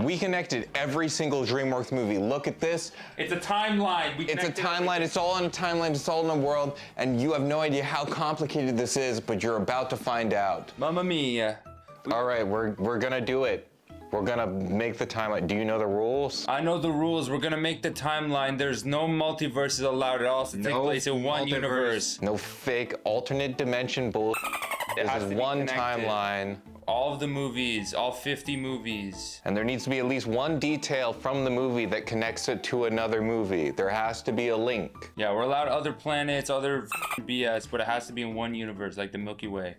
We connected every single DreamWorks movie. Look at this. It's a timeline. It's a timeline. It's all on a timeline. It's all in a world. And you have no idea how complicated this is, but you're about to find out. Mamma mia. All right, we're gonna do it. We're gonna make the timeline. Do you know the rules? I know the rules. We're gonna make the timeline. There's no multiverses allowed. It also takes place in one universe. No fake alternate dimension bull. This is one timeline. All of the movies, all 50 movies. And there needs to be at least one detail from the movie that connects it to another movie. There has to be a link. Yeah, we're allowed other planets, other BS, but it has to be in one universe, like the Milky Way.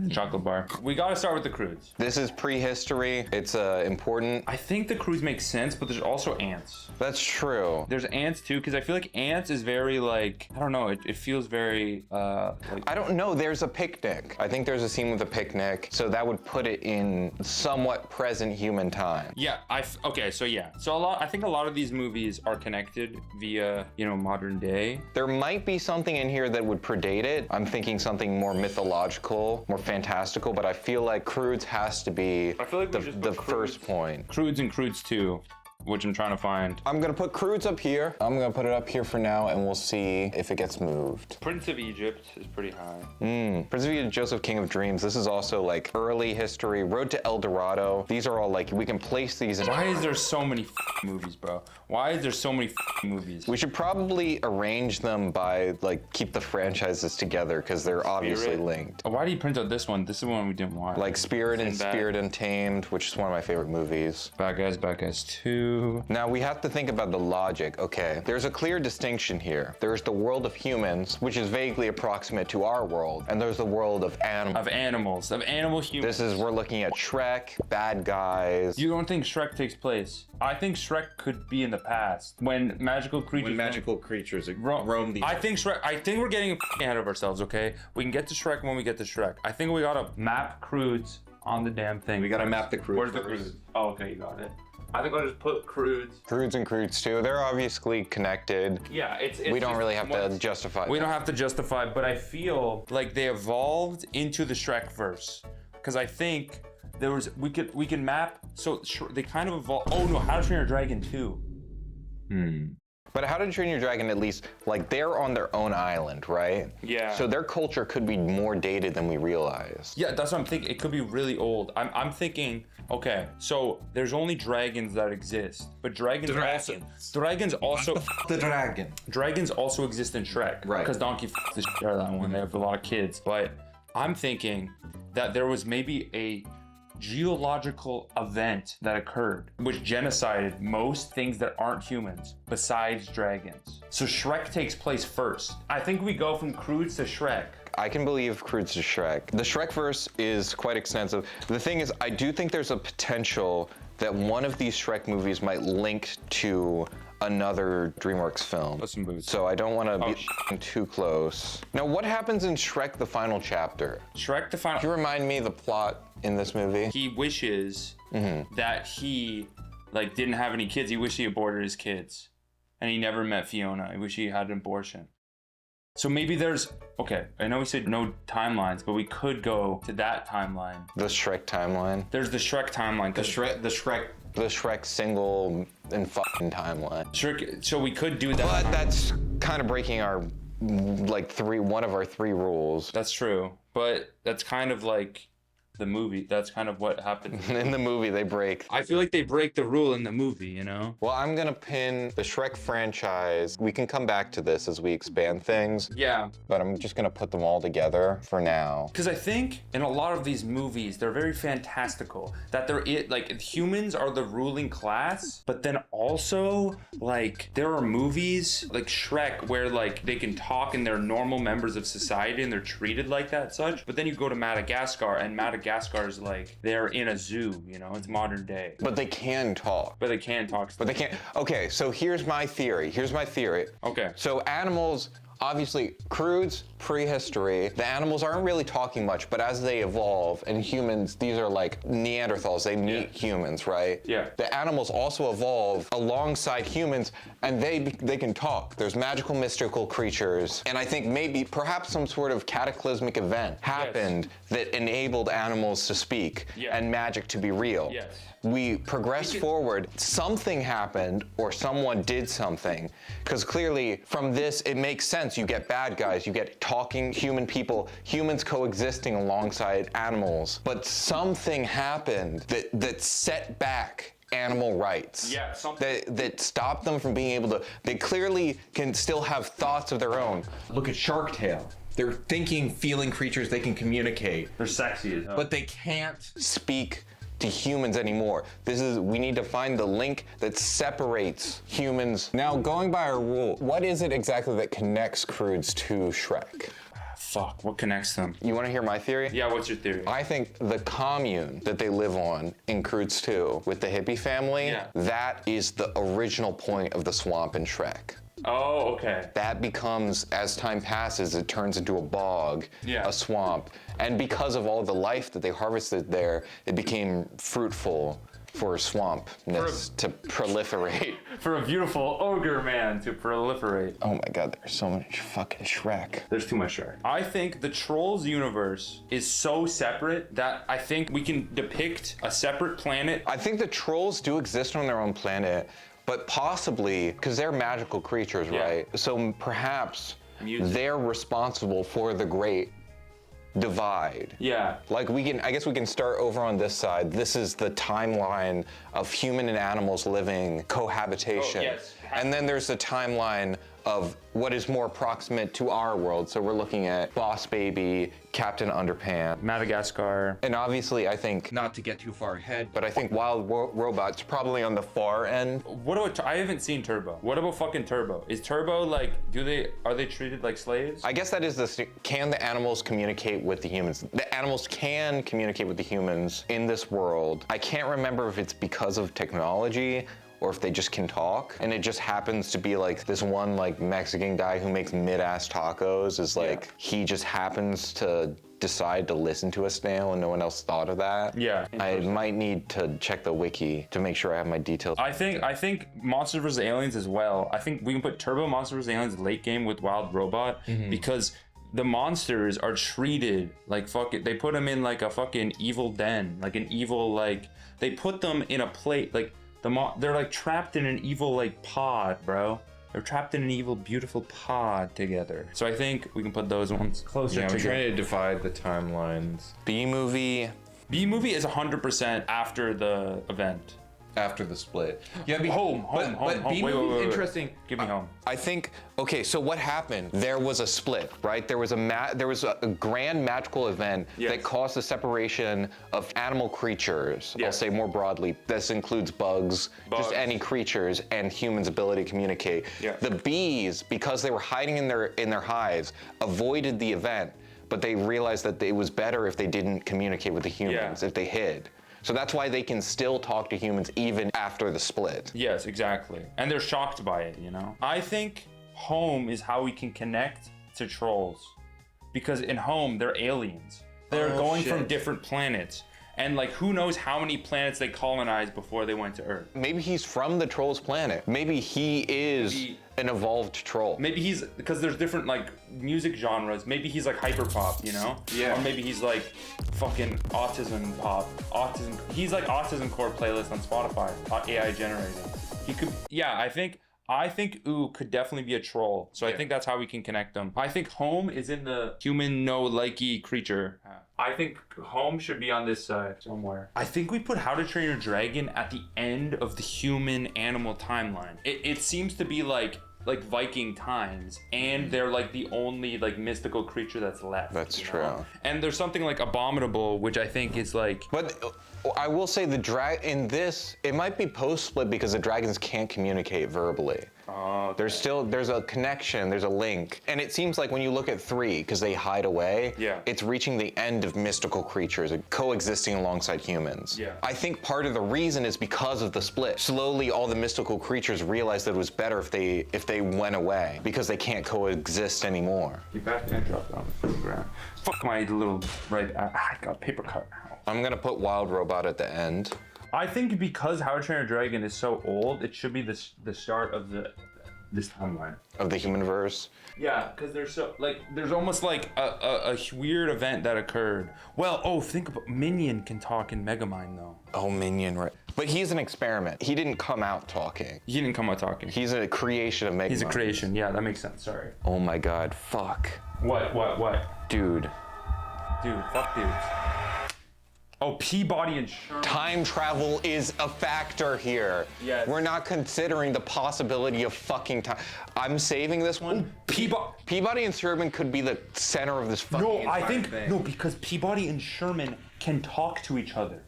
Chocolate bar. We gotta start with the crudes. This is prehistory. It's important. I think the crudes make sense, but there's also ants. That's true. There's ants too, because I feel like ants is very like, I don't know, it feels very like... I don't know, there's a picnic. I think there's a scene with a picnic, so that would put it in somewhat present human time. Yeah, okay, so yeah. So I think a lot of these movies are connected via, you know, modern day. There might be something in here that would predate it. I'm thinking something more mythological, more fantastical, but I feel like Crudes has to be the first point. Crudes and Crudes 2, which I'm trying to find. I'm gonna put Crudes up here. I'm gonna put it up here for now, and we'll see if it gets moved. Prince of Egypt is pretty high. Prince of Egypt, Joseph, King of Dreams. This is also like early history. Road to El Dorado. These are all like, we can place these in. Why is there so many movies, bro? Why is there so many movies? We should probably arrange them by like, keep the franchises together because they're obviously linked. Oh, why did you print out this one? This is one we didn't want. Like Spirit and Spirit Untamed, which is one of my favorite movies. Bad Guys 2. Now we have to think about the logic. Okay, there's a clear distinction here. There's the world of humans, which is vaguely approximate to our world, and there's the world of animals. Of animal humans. We're looking at Shrek, bad guys. You don't think Shrek takes place? I think Shrek could be in the past when magical creatures roam the. I think we're getting ahead of ourselves. Okay, we can get to Shrek when we get to Shrek. I think we gotta map Crudes on the damn thing. We gotta map the Crudes. Where's the Crudes? Oh, okay, you got it. I think I'll just put Crudes. Crudes and Crudes too. They're obviously connected. Yeah, it's we don't really have to justify. We don't have to justify, but I feel like they evolved into the Shrek verse, because I think there was we can map. So they kind of evolved. Oh no, How to Train Your Dragon 2. But How to Train Your Dragon, at least, like, they're on their own island, right? Yeah. So their culture could be more dated than we realize. Yeah, that's what I'm thinking. It could be really old. I'm thinking, okay, so there's only dragons that exist, but dragons also the dragon. Dragons also exist in Shrek, right? Because Donkey the shit out of that one. They have a lot of kids, but I'm thinking that there was maybe a geological event that occurred which genocided most things that aren't humans besides dragons. So Shrek takes place first. I think we go from Crudes to Shrek. I can believe Crudes to Shrek. The Shrek-verse is quite extensive. The thing is, I do think there's a potential that one of these Shrek movies might link to another DreamWorks film. So I don't want to be too close. Now, what happens in Shrek the Final Chapter? Shrek the Final... Can you remind me the plot in this movie? He wishes that he didn't have any kids. He wished he aborted his kids. And he never met Fiona. He wished he had an abortion. So maybe there's... Okay, I know we said no timelines, but we could go to that timeline. The Shrek timeline? There's the Shrek timeline. The Shrek single and fucking timeline. Shrek, so we could do that. But that's kind of breaking our, one of our 3 rules. That's true. But that's kind of like the movie. That's kind of what happens. In the movie, they break. I feel like they break the rule in the movie, you know? Well, I'm gonna pin the Shrek franchise. We can come back to this as we expand things. Yeah. But I'm just gonna put them all together for now. Because I think in a lot of these movies, they're very fantastical. That humans are the ruling class, but then also, there are movies like Shrek where, they can talk and they're normal members of society and they're treated like that such. But then you go to Madagascar and Madagascar is they're in a zoo, you know, it's modern day. But they can talk. But they can talk. But they can't. Okay, so here's my theory. Okay. So animals obviously, Crude's prehistory, the animals aren't really talking much, but as they evolve, and humans, these are like Neanderthals, they meet humans, right? Yeah. The animals also evolve alongside humans, and they can talk. There's magical, mystical creatures, and I think maybe, perhaps some sort of cataclysmic event happened that enabled animals to speak and magic to be real. Yes. We progress forward, something happened or someone did something, because clearly from this it makes sense. You get bad guys, you get talking human people, humans coexisting alongside animals, but something happened that set back animal rights. Yeah, something. That stopped them from being able to, they clearly can still have thoughts of their own. Look at Shark Tale. They're thinking, feeling creatures, they can communicate. They're sexy as hell. But they can't speak to humans anymore. We need to find the link that separates humans. Now, going by our rule, what is it exactly that connects Crudes to Shrek? Fuck, what connects them? You want to hear my theory? Yeah, what's your theory? I think the commune that they live on in Crudes 2 with the hippie family, that is the original point of the swamp in Shrek. Oh, okay. That becomes, as time passes, it turns into a bog, a swamp. And because of all the life that they harvested there, it became fruitful for swampness to proliferate. For a beautiful ogre man to proliferate. Oh my god, there's so much fucking Shrek. There's too much Shrek. I think the Trolls universe is so separate that I think we can depict a separate planet. I think the trolls do exist on their own planet, but possibly, because they're magical creatures, right? So perhaps they're responsible for the great divide. Yeah. Like I guess we can start over on this side. This is the timeline of human and animals living cohabitation. Oh, yes. And then there's the timeline of what is more proximate to our world. So we're looking at Boss Baby, Captain Underpants, Madagascar. and obviously I think, not to get too far ahead, but I think Wild Robot's probably on the far end. What about, I haven't seen Turbo. What about fucking Turbo? Is Turbo like, are they treated like slaves? I guess that is can the animals communicate with the humans? The animals can communicate with the humans in this world. I can't remember if it's because of technology or if they just can talk, and it just happens to be like this one like Mexican guy who makes mid-ass tacos is like, he just happens to decide to listen to a snail and no one else thought of that. Yeah. I might need to check the wiki to make sure I have my details. I think Monsters vs. Aliens as well. I think we can put Turbo Monsters vs. Aliens late game with Wild Robot because the monsters are treated like they put them in like a fucking evil den, like an evil, like, they put them in a plate, like, they're like trapped in an evil like pod, bro. They're trapped in an evil, beautiful pod together. So I think we can put those ones closer Yeah, together. we're trying to divide the timelines. B-movie. B-movie is 100% after the event. After the split. Yeah, Home. But B-movie, interesting. Give me home. I think, okay, so what happened? There was a split, right? There was a grand magical event that caused the separation of animal creatures. I'll say more broadly, this includes bugs, just any creatures, and humans' ability to communicate. The bees, because they were hiding in their hives, avoided the event, but they realized that it was better if they didn't communicate with the humans, if they hid. So that's why they can still talk to humans even after the split. Yes, exactly. And they're shocked by it, you know? I think home is how we can connect to trolls. Because in home, they're aliens. They're going from different planets. And like, who knows how many planets they colonized before they went to Earth. Maybe he's from the troll's planet. Maybe he is an evolved troll. Maybe he's, because there's different like music genres. Maybe he's like hyper pop, you know? Yeah. Or maybe he's like fucking autism pop. He's like autism core playlist on Spotify, AI generated. He could, I think Ooh could definitely be a troll. So I think that's how we can connect them. I think home is in the human no likey creature. I think home should be on this side somewhere. I think we put How to Train Your Dragon at the end of the human animal timeline. It seems to be like Viking times, and they're like the only like mystical creature that's left. That's true. Know? And there's something like Abominable, which I think is like. But I will say in this, it might be post-split because the dragons can't communicate verbally. There's a connection, there's a link. And it seems like when you look at 3, because they hide away, it's reaching the end of mystical creatures coexisting alongside humans. Yeah. I think part of the reason is because of the split. Slowly, all the mystical creatures realized that it was better if they went away, because they can't coexist anymore. You back and drop it on the ground. Fuck my little I got a paper cut. I'm gonna put Wild Robot at the end. I think because How to Train Your Dragon is so old, it should be the start of this timeline. Of the human verse. Yeah, because there's almost like a weird event that occurred. Well, think about Minion can talk in Megamind though. Oh, Minion, right. But he's an experiment. He didn't come out talking. He didn't come out talking. He's a creation of Megamind. He's a creation. Yeah, that makes sense. Sorry. Oh my God, fuck. What? Dude, fuck dudes. Oh, Peabody and Sherman. time travel is a factor here. Yes. We're not considering the possibility of fucking time. I'm saving this one. Peabody and Sherman could be the center of this fucking entire thing. No, because Peabody and Sherman can talk to each other.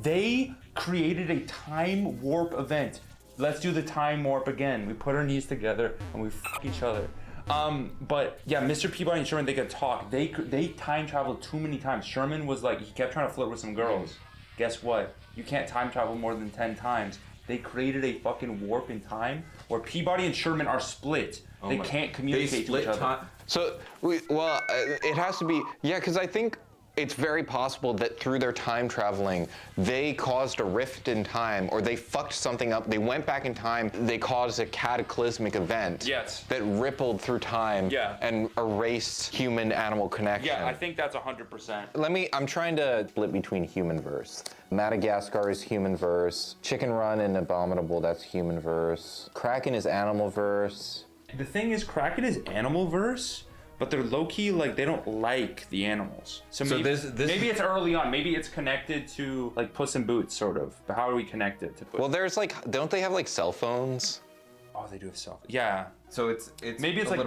They created a time warp event. Let's do the time warp again. We put our knees together and we fuck each other. But yeah, Mr. Peabody and Sherman, they could talk. They time traveled too many times. Sherman was like, he kept trying to flirt with some girls. Guess what? You can't time travel more than 10 times. They created a fucking warp in time where Peabody and Sherman are split. They can't communicate to each other. So, it has to be, because I think it's very possible that through their time traveling, they caused a rift in time, or they fucked something up. They went back in time. They caused a cataclysmic event that rippled through time and erased human-animal connection. Yeah, I think that's 100%. I'm trying to split between human verse. Madagascar is human verse. Chicken Run and Abominable, that's human verse. Kraken is animal verse. The thing is, Kraken is animal verse, but they're low-key, like, they don't like the animals. So maybe, maybe it's early on. Maybe it's connected to, like, Puss in Boots, sort of. But how do we connect it to Puss? Well, there's, like, don't they have, like, cell phones? Oh, they do have cell phones. Yeah. So it's maybe it's like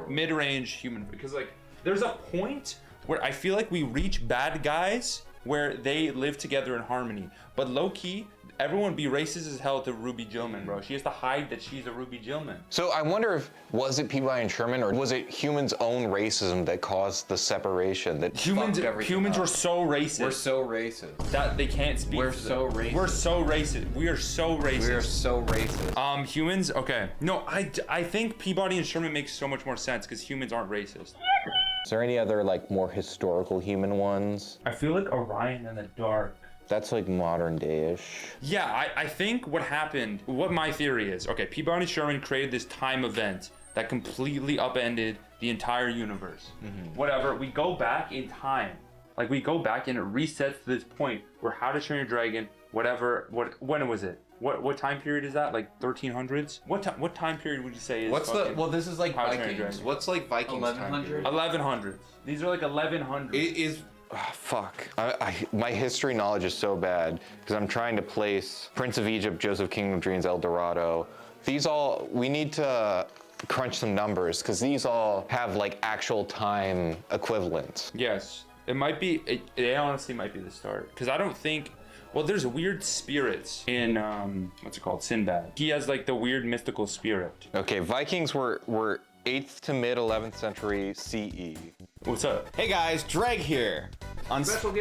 mid-range human, because, like, there's a point where I feel like we reach bad guys where they live together in harmony. But low-key, everyone would be racist as hell to Ruby Gillman, bro. She has to hide that she's a Ruby Gillman. So I wonder if, was it Peabody and Sherman, or was it humans' own racism that caused the separation? That humans were so racist. We're so racist. That they can't speak. We're so racist. We're so racist. We are so racist. We are so racist. Humans, okay. No, I think Peabody and Sherman makes so much more sense because humans aren't racist. Is there any other, like, more historical human ones? I feel like Orion in the Dark. That's like modern day-ish. Yeah, I think what happened, what my theory is, okay, Peabody and Sherman created this time event that completely upended the entire universe. Whatever, we go back in time. Like, we go back and it resets to this point where How to Train Your Dragon, when was it? What time period is that? Like 1300s? What time period would you say is this is like Vikings. What's like Vikings 1100s. 1100s. These are like 1100s. It is. Oh, fuck. My history knowledge is so bad because I'm trying to place Prince of Egypt, Joseph King of Dreams, El Dorado. We need to crunch some numbers because these all have like actual time equivalents. Yes, it might be, it honestly might be the start. Because I don't think, well, there's weird spirits in, what's it called, Sinbad. He has like the weird mystical spirit. Okay, Vikings were 8th to mid 11th century CE. What's up? Hey guys, Dreg here. On Special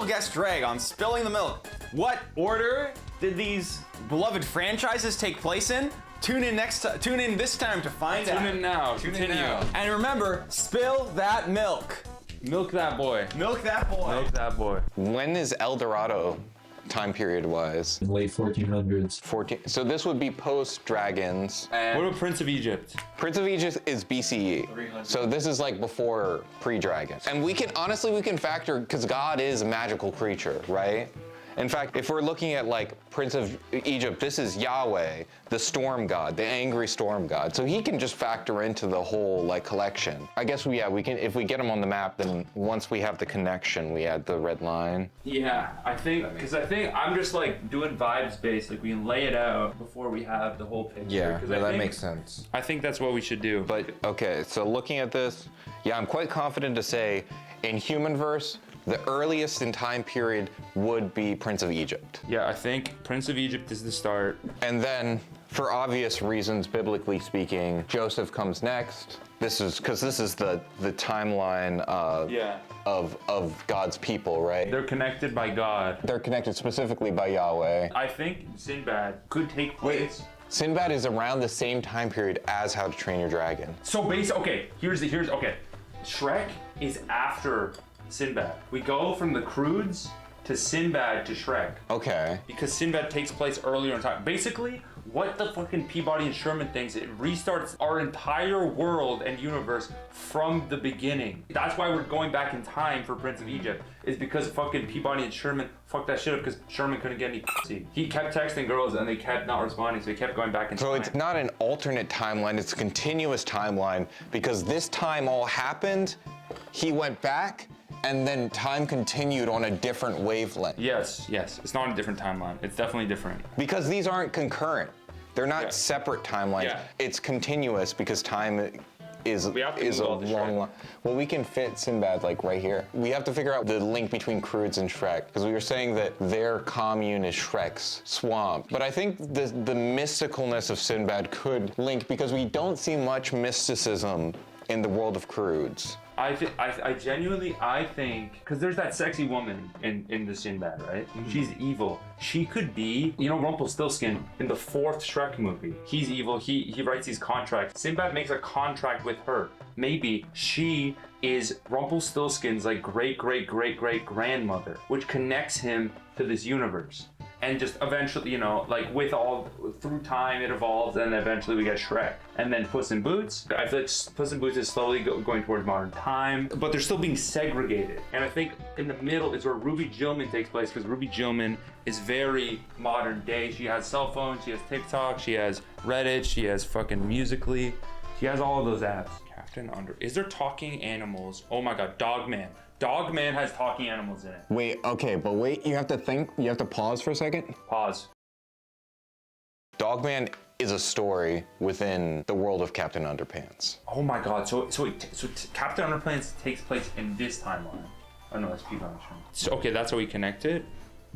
guest Dreg on Spilling the Milk. What order did these beloved franchises take place in? Tune in this time to find out. Tune in now. Continue. And remember, spill that milk. Milk that boy. Milk that boy. Milk that boy. When is El Dorado time period wise? Late 1400s. So this would be post dragons. What about Prince of Egypt? Prince of Egypt is BCE. 300. So this is like before pre-dragon. And we can factor, because God is a magical creature, right? In fact, if we're looking at like Prince of Egypt, this is Yahweh, the storm god, the angry storm god. So he can just factor into the whole like collection. I guess we can, if we get him on the map, then once we have the connection, we add the red line. Yeah, I think I'm just like doing vibes based. Like we can lay it out before we have the whole picture. Yeah, that makes sense. I think that's what we should do. But okay, so looking at this, yeah, I'm quite confident to say in human verse, the earliest in time period would be Prince of Egypt. Yeah, I think Prince of Egypt is the start. And then, for obvious reasons, biblically speaking, Joseph comes next. This is the timeline of God's people, right? They're connected by God. They're connected specifically by Yahweh. I think Sinbad could take place. Sinbad is around the same time period as How to Train Your Dragon. So okay, here's okay. Shrek is after Sinbad. We go from the Croods to Sinbad to Shrek. Okay. Because Sinbad takes place earlier in time. Basically, what the fucking Peabody and Sherman thinks, it restarts our entire world and universe from the beginning. That's why we're going back in time for Prince of Egypt, is because fucking Peabody and Sherman fucked that shit up because Sherman couldn't get any pussy. He kept texting girls and they kept not responding, so he kept going back in time. So it's not an alternate timeline, it's a continuous timeline, because this time all happened, he went back, and then time continued on a different wavelength. Yes. It's not a different timeline. It's definitely different. Because these aren't concurrent. They're not Yeah. separate timelines. Yeah. It's continuous because time is We have to a move all the long Shrek. line. Well, we can fit Sinbad like right here. We have to figure out the link between Croods and Shrek, because we were saying that their commune is Shrek's swamp. But I think the mysticalness of Sinbad could link, because we don't see much mysticism in the world of Croods. I genuinely think, because there's that sexy woman in the Sinbad, right? Mm-hmm. She's evil. She could be, Rumpelstiltskin in the 4th Shrek movie. He's evil. He writes these contracts. Sinbad makes a contract with her. Maybe she is Rumpelstiltskin's like great grandmother, which connects him to this universe. And just eventually, through time it evolves, and eventually we get Shrek. And then Puss in Boots. I feel like Puss in Boots is slowly going towards modern time, but they're still being segregated. And I think in the middle is where Ruby Gillman takes place, because Ruby Gillman is very modern day. She has cell phones, she has TikTok, she has Reddit, she has fucking Musical.ly. She has all of those apps. Is there talking animals? Oh my god, Dogman. Dogman has talking animals in it. Wait, you have to pause for a second. Pause. Dogman is a story within the world of Captain Underpants. Oh my god, so Captain Underpants takes place in this timeline. Oh no, that's Peabody. So, okay, that's how we connect it?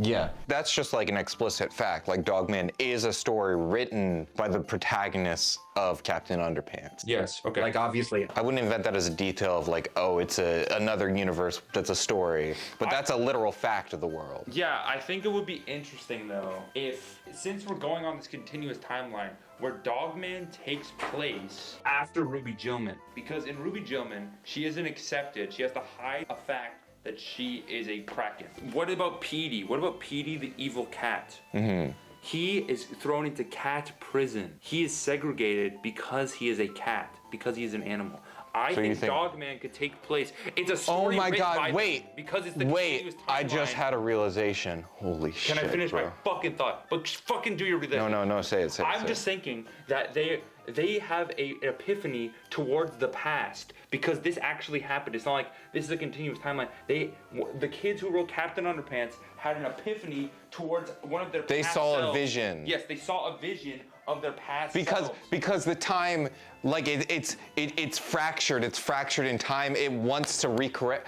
Yeah. That's just like an explicit fact. Like, Dogman is a story written by the protagonists of Captain Underpants. Yes, okay. Like, obviously. I wouldn't invent that as a detail of like, oh, it's another universe that's a story. But that's a literal fact of the world. Yeah, I think it would be interesting though if, since we're going on this continuous timeline, where Dogman takes place after Ruby Gillman. Because in Ruby Gillman, she isn't accepted. She has to hide a fact that she is a Kraken. What about Petey? What about Petey the evil cat? Mm-hmm. He is thrown into cat prison. He is segregated because he is a cat, because he is an animal. I think Dogman could take place. It's a story Oh my written god, by wait. them, because it's the continuous timeline. I just had a realization. Holy shit, Can I finish bro. my fucking thought? But fucking do your realization. No, say it. I'm just thinking that they have an epiphany towards the past, because this actually happened. It's not like this is a continuous timeline. The kids who wrote Captain Underpants had an epiphany towards one of their They past saw selves. a vision. Yes, they saw a vision of their past selves. Because the time, like it's fractured. It's fractured in time. It wants to recorrect.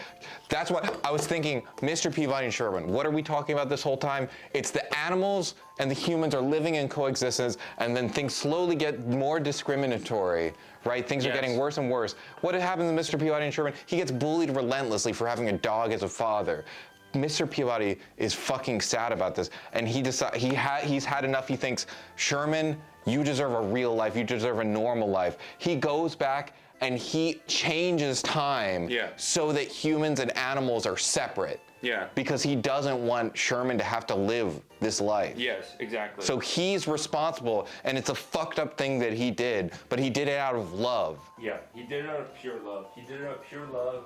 That's what I was thinking. Mr. Peabody and Sherman. What are we talking about this whole time? It's the animals and the humans are living in coexistence, and then things slowly get more discriminatory. Right? Things are getting worse and worse. What happens to Mr. Peabody and Sherman? He gets bullied relentlessly for having a dog as a father. Mr. Peabody is fucking sad about this, and he's had enough. He thinks, Sherman, you deserve a real life. You deserve a normal life. He goes back and he changes time so that humans and animals are separate. Yeah. Because he doesn't want Sherman to have to live this life. Yes, exactly. So he's responsible, and it's a fucked up thing that he did, but he did it out of love. Yeah, he did it out of pure love. He did it out of pure love.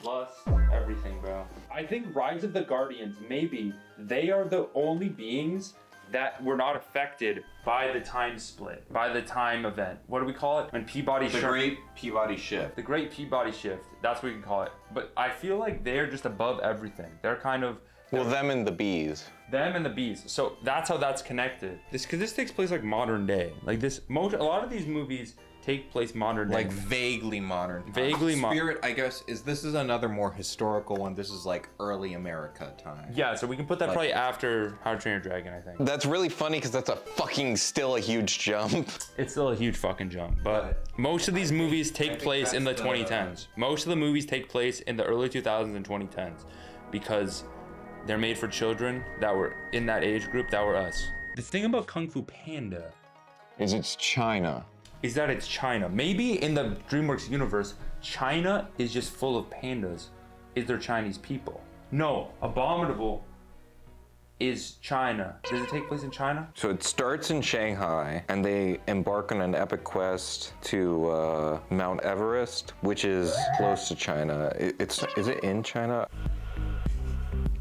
Lust, everything, bro. I think Rise of the Guardians, maybe they are the only beings that were not affected by the time split, by the time event. What do we call it? When Peabody The Great Peabody Shift. The Great Peabody Shift. That's what we can call it. But I feel like they're just above everything. They're kind of Well, them and the bees. them and the bees. So that's how that's connected. Because this takes place like modern day. Like a lot of these movies take place modern day. Like vaguely modern. times. Vaguely Spirit, I guess, this is another more historical one. This is like early America time. Yeah, so we can put that probably after How to Train Your Dragon, I think. That's really funny because that's a fucking still a huge jump. It's still a huge fucking jump, but most of these movies take place in the 2010s. Most of the movies take place in the early 2000s and 2010s because they're made for children that were in that age group that were us. The thing about Kung Fu Panda Is it's China. is that it's China. Maybe in the DreamWorks universe, China is just full of pandas. Is there Chinese people? No, Abominable is China. Does it take place in China? So it starts in Shanghai, and they embark on an epic quest to Mount Everest, which is close to China. Is it in China?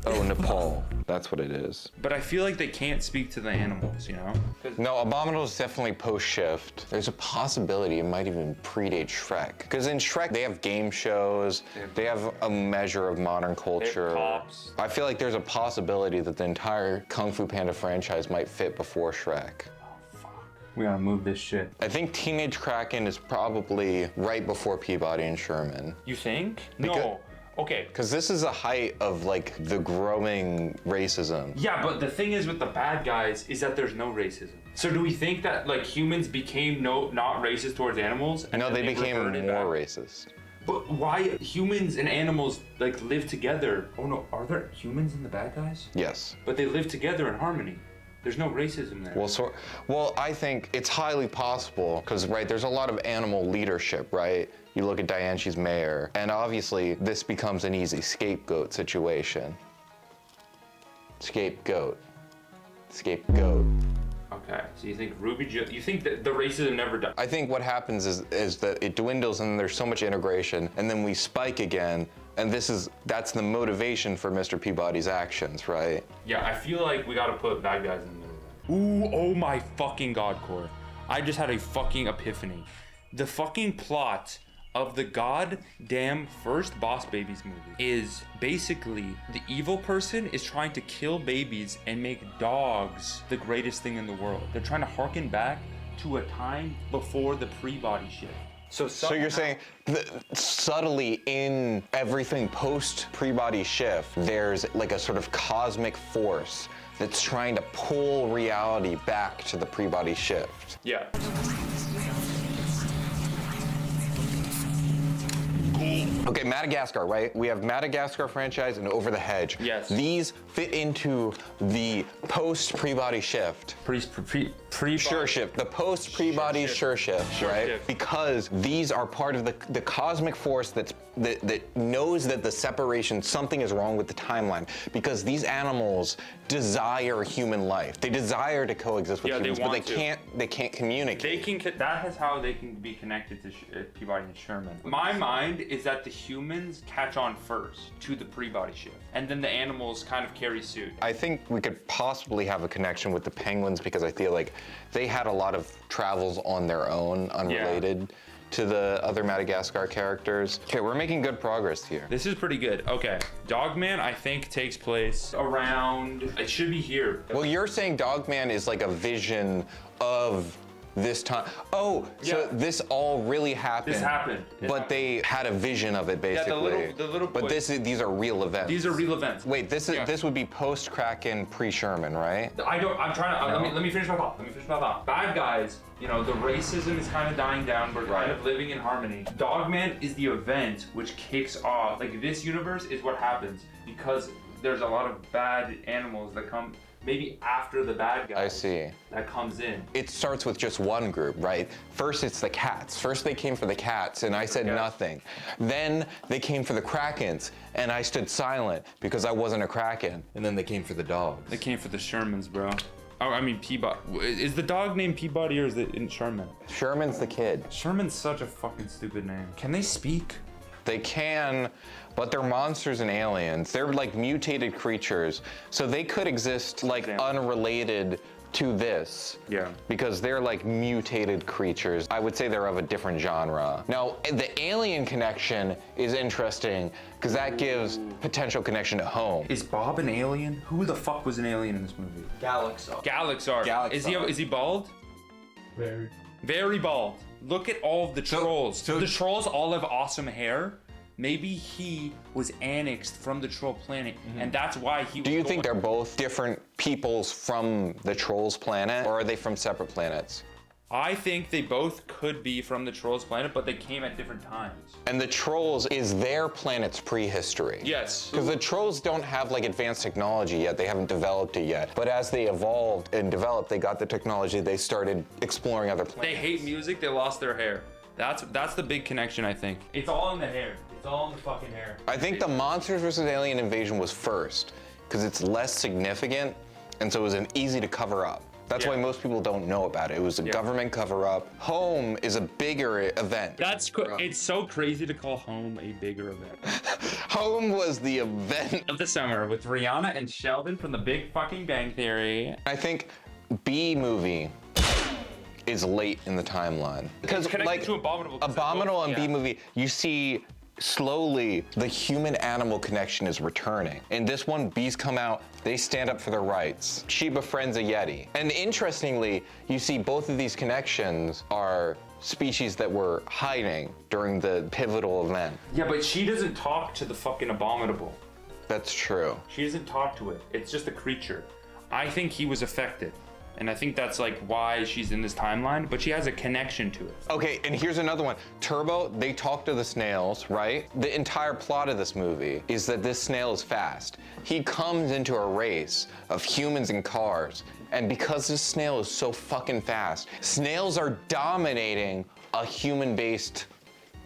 Oh, Nepal. That's what it is. But I feel like they can't speak to the animals, you know? No, Abominable is definitely post-shift. There's a possibility it might even predate Shrek. Because in Shrek, they have game shows, they have a measure of modern culture. cops. I feel like there's a possibility that the entire Kung Fu Panda franchise might fit before Shrek. We gotta move this shit. I think Teenage Kraken is probably right before Peabody and Sherman. You think? Because- No. Okay. Because this is a height of like the growing racism. Yeah, but the thing is with the bad guys is that there's no racism. So do we think that like humans became not racist towards animals? No, then they became more reverted back? racist. But why humans and animals like live together? Oh no, are there humans and the bad guys? Yes. But they live together in harmony. There's no racism there. Well, I think it's highly possible because, right, there's a lot of animal leadership, right? You look at Diane, she's mayor, and obviously this becomes an easy scapegoat situation. Scapegoat. Okay, so you think you think that the racism never died? I think what happens is that it dwindles and there's so much integration, and then we spike again, and that's the motivation for Mr. Peabody's actions, right? Yeah, I feel like we gotta put bad guys in the middle of that. Ooh, oh my fucking god, Core. I just had a fucking epiphany. The fucking plot of the goddamn first Boss Babies movie is basically the evil person is trying to kill babies and make dogs the greatest thing in the world. They're trying to harken back to a time before the pre-body shift. So you're saying subtly in everything post pre-body shift, there's like a sort of cosmic force that's trying to pull reality back to the pre-body shift. Yeah. Okay, Madagascar, right? We have Madagascar franchise and Over the Hedge. Yes. These fit into the post pre-body shift. Sure shift, the post pre-body sure shift, right? shift. Because these are part of the cosmic force that knows that the separation, something is wrong with the timeline. Because these animals desire human life. They desire to coexist with humans, but they can't communicate. That is how they can be connected to Peabody and Sherman. My mind is that the humans catch on first to the pre-body shift, and then the animals kind of carry suit. I think we could possibly have a connection with the penguins because I feel like they had a lot of travels on their own, unrelated to the other Madagascar characters. Okay, we're making good progress here. This is pretty good. Okay, Dogman I think takes place around, it should be here. Well, you're saying Dogman is like a vision of this time. Oh, so Yeah. this all really happened. This happened. It But happened. they had a vision of it, basically. the little But boy- these are real events. These are real events. Wait, this would be post Kraken, pre Sherman, right? I'm trying to, let me finish my thought. Bad guys, you know, the racism is kind of dying down. We're kind of living in harmony. Dogman is the event which kicks off, like this universe is what happens because there's a lot of bad animals that come maybe after the bad guys. I see. That comes in. It starts with just one group, right? First, it's the cats. First, they came for the cats, and I said nothing. Then they came for the Krakens, and I stood silent because I wasn't a Kraken. And then they came for the dogs. They came for the Shermans, bro. Oh, I mean Peabody. Is the dog named Peabody or is it in Sherman? Sherman's the kid. Sherman's such a fucking stupid name. Can they speak? They can, but they're monsters and aliens. They're like mutated creatures, so they could exist like unrelated to this. Yeah. Because they're like mutated creatures. I would say they're of a different genre. Now, the alien connection is interesting because that gives potential connection to home. Is Bob an alien? Who the fuck was an alien in this movie? Galaxar. Galaxar. Galaxar. Is he bald? Very. Very bald. Look at all of the trolls. so- The trolls all have awesome hair. Maybe he was annexed from the troll planet, and that's why he. Do you think they're both different peoples from the Trolls planet, or are they from separate planets? I think they both could be from the trolls planet, but they came at different times. And the Trolls is their planet's prehistory. Yes. Because the Trolls don't have like advanced technology yet. They haven't developed it yet. But as they evolved and developed, they got the technology. They started exploring other planets. They hate music. They lost their hair. That's the big connection, I think. It's all in the hair. It's all in the fucking hair. I think the Monsters vs. Alien Invasion was first because it's less significant, and so it was an easy to cover up. That's why most people don't know about it. It was a government cover-up. Home is a bigger event. It's so crazy to call Home a bigger event. Home was the event. Of the summer with Rihanna and Sheldon from the Big Fucking Bang Theory. I think B movie is late in the timeline because connected like to Abominable. 'Cause Abominable and yeah. B movie, you see slowly the human-animal connection is returning. In this one, bees come out, they stand up for their rights. She befriends a Yeti. And interestingly, you see both of these connections are species that were hiding during the pivotal event. Yeah, but she doesn't talk to the fucking Abominable. That's true. She doesn't talk to it. It's just a creature. I think he was affected. And I think that's like why she's in this timeline, but she has a connection to it. Okay, and here's another one. Turbo, they talk to the snails, right? The entire plot of this movie is that this snail is fast. He comes into a race of humans and cars, and because this snail is so fucking fast, snails are dominating a human-based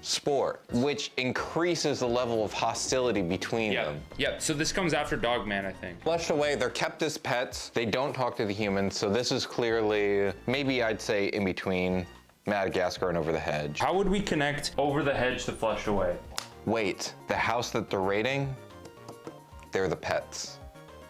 sport, which increases the level of hostility between them. Yeah, so this comes after Dogman, I think. Flushed away, they're kept as pets. They don't talk to the humans, so this is clearly, maybe I'd say in between Madagascar and Over the Hedge. How would we connect Over the Hedge to Flushed Away? Wait, the house that they're raiding, they're the pets.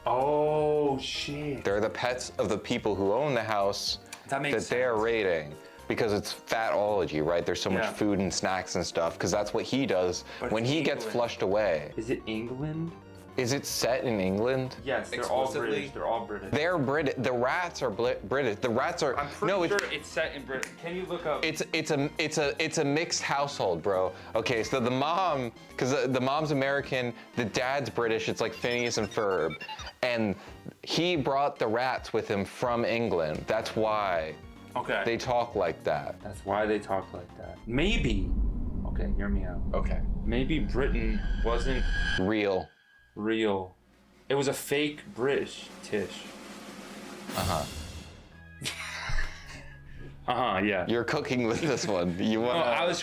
Oh, shit. They're the pets of the people who own the house That makes they're sense. raiding. Because it's fatology, right? There's so much Yeah. food and snacks and stuff, because that's what he does But when it's he gets England. flushed away. Is it England? Is it set in England? Yes, they're all Explicitly? British. They're all British. They're British. The rats are British. The rats are. I'm pretty no, sure it's set in Britain. Can you look up? it's a mixed household, bro. Okay, so the mom, because the mom's American, the dad's British. It's like Phineas and Ferb, and he brought the rats with him from England. That's why Okay. they talk like that. That's why they talk like that. Maybe. Okay, hear me out. Okay. Maybe Britain wasn't Real. real. It was a fake British Tish. Yeah. You're cooking with this one. You No, want? I was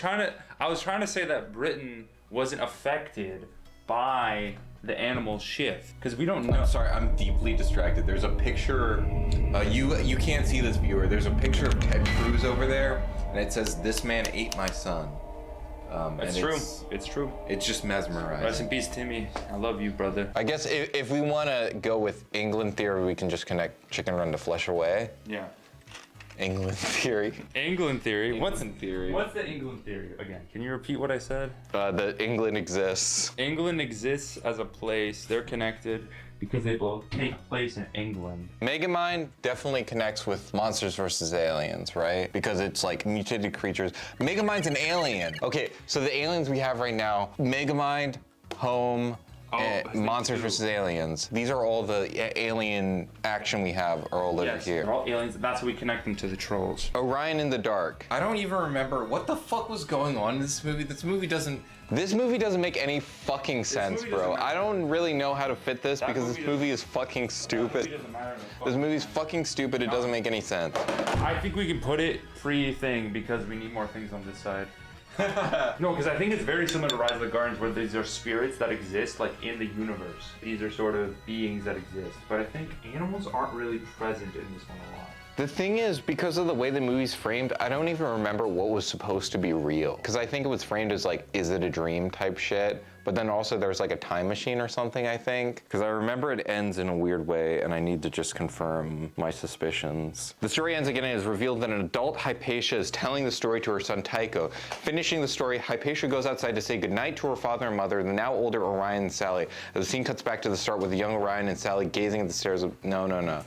trying to say that Britain wasn't affected by the animal shift because we don't know. I'm sorry, I'm deeply distracted. There's a picture. You can't see this, viewer. There's a picture of Ted Cruz over there, and it says, "This man ate my son." It's and true. It's true. It's just mesmerizing. Rest in peace, Timmy. I love you, brother. I guess if we want to go with England theory, we can just connect Chicken Run to Flesh Away. Yeah. England theory. England theory. What's in theory? What's the England theory again? Can you repeat what I said? That England exists. England exists as a place. They're connected because they both take place in England. Megamind definitely connects with Monsters vs. Aliens, right? Because it's like mutated creatures. Megamind's an alien. Okay, so the aliens we have right now, Megamind, Home, I think Monsters too. vs. Aliens. These are all the alien action we have are all over Yes, here. they're all aliens. That's how we connect them to the trolls. Orion in the Dark. I don't even remember what the fuck was going on in this movie. This movie doesn't. This movie doesn't make any fucking sense, movie bro. doesn't matter. I don't really know how to fit this That because this movie movie is fucking stupid. It doesn't matter. This movie's fucking stupid. It doesn't make any sense. I think we can put it pre-thing because we need more things on this side. No, because I think it's very similar to Rise of the Guardians, where these are spirits that exist like in the universe. These are sort of beings that exist. But I think animals aren't really present in this one a lot. The thing is, because of the way the movie's framed, I don't even remember what was supposed to be real. Because I think it was framed as like, is it a dream type shit? But then also there's like a time machine or something, I think. Because I remember it ends in a weird way, and I need to just confirm my suspicions. The story ends again and is revealed that an adult Hypatia is telling the story to her son Tycho. Finishing the story, Hypatia goes outside to say goodnight to her father and mother, the now older Orion and Sally. As the scene cuts back to the start with the young Orion and Sally gazing at the stairs of, no.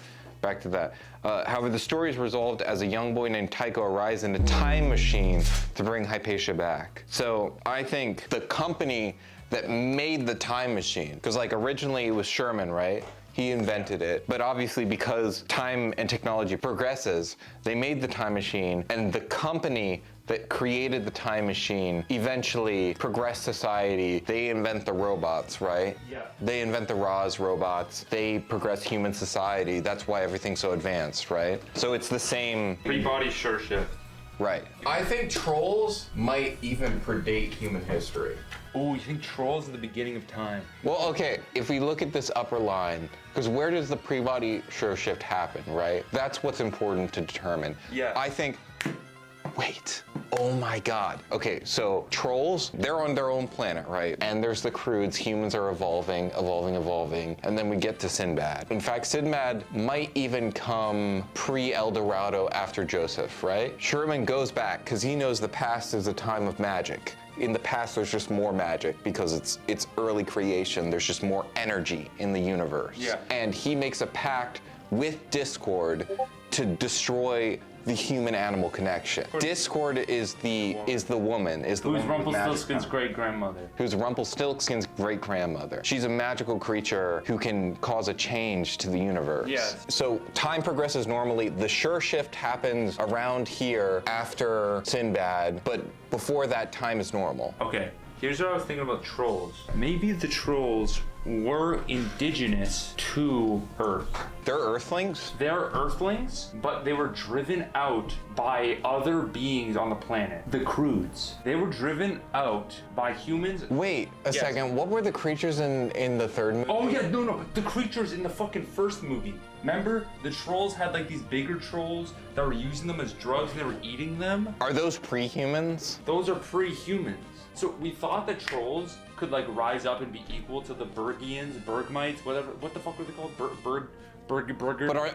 back to that. However, the story is resolved as a young boy named Tycho arrives in a time machine to bring Hypatia back. So I think the company that made the time machine, because like originally it was Sherman, right? He invented it, but obviously because time and technology progresses, they made the time machine, and the company that created the time machine eventually progressed society. They invent the robots, right? Yeah. They invent the Roz robots. They progress human society. That's why everything's so advanced, right? So it's the same, Three-body sure shift. right? I think trolls might even predate human history. Oh, you think trolls are the beginning of time? Well, okay, if we look at this upper line, because where does the pre-body sure shift happen, right? That's what's important to determine. Yeah. I think, wait, oh my God. Okay, so trolls, they're on their own planet, right? And there's the Croods, humans are evolving, and then we get to Sinbad. In fact, Sinbad might even come pre-El Dorado after Joseph, right? Sherman goes back, because he knows the past is a time of magic. In the past, there's just more magic because it's early creation. There's just more energy in the universe. Yeah. And he makes a pact with Discord to destroy the human-animal connection. Discord is the woman, is the Who's woman with magic Rumpelstiltskin's powers. great-grandmother? Who's Rumpelstiltskin's great-grandmother. She's a magical creature who can cause a change to the universe. Yes. So time progresses normally. The sure shift happens around here after Sinbad, but before that, time is normal. Okay, here's what I was thinking about trolls. Maybe the trolls were indigenous to Earth. They're Earthlings? They're Earthlings, but they were driven out by other beings on the planet. The Croods. They were driven out by humans. Wait a Yes. second. What were the creatures in the third movie? Oh yeah, no, the creatures in the fucking first movie. Remember, the trolls had like these bigger trolls that were using them as drugs and they were eating them? Are those pre-humans? Those are pre-humans. So we thought that trolls could like rise up and be equal to the Bergians, Bergmites, whatever. What the fuck were they called? Burger. But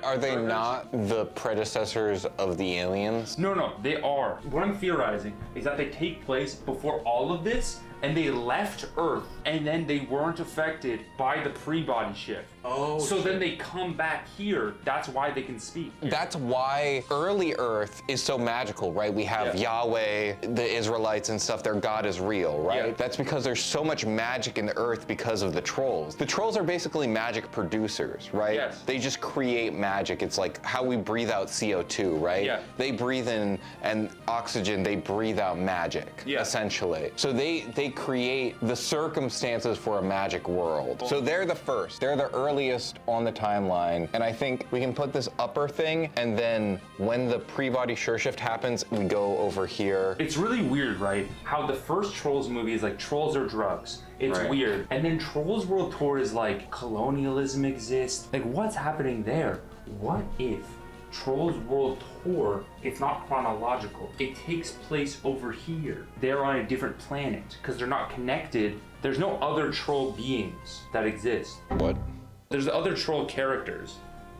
are they Burgers? not the predecessors of the aliens? No, they are. What I'm theorizing is that they take place before all of this, and they left Earth, and then they weren't affected by the pre-body shift. Oh, So shit. then they come back here. That's why they can speak. That's why early Earth is so magical, right? We have Yeah. Yahweh, the Israelites and stuff, their God is real, right? Yeah. That's because there's so much magic in the Earth because of the trolls. The trolls are basically magic producers, right? Yes. They just create magic. It's like how we breathe out CO2, right? Yeah. They breathe in and oxygen, they breathe out magic, Yeah. essentially. So they create the circumstances for a magic world. So they're the first. They're the earliest on the timeline. And I think we can put this upper thing, and then when the pre-body sure shift happens, we go over here. It's really weird, right? How the first Trolls movie is like trolls are drugs. It's Right. weird. And then Trolls World Tour is like colonialism exists. Like what's happening there? What if Trolls World Tour, it's not chronological. It takes place over here. They're on a different planet because they're not connected. There's no other troll beings that exist. What? There's other troll characters,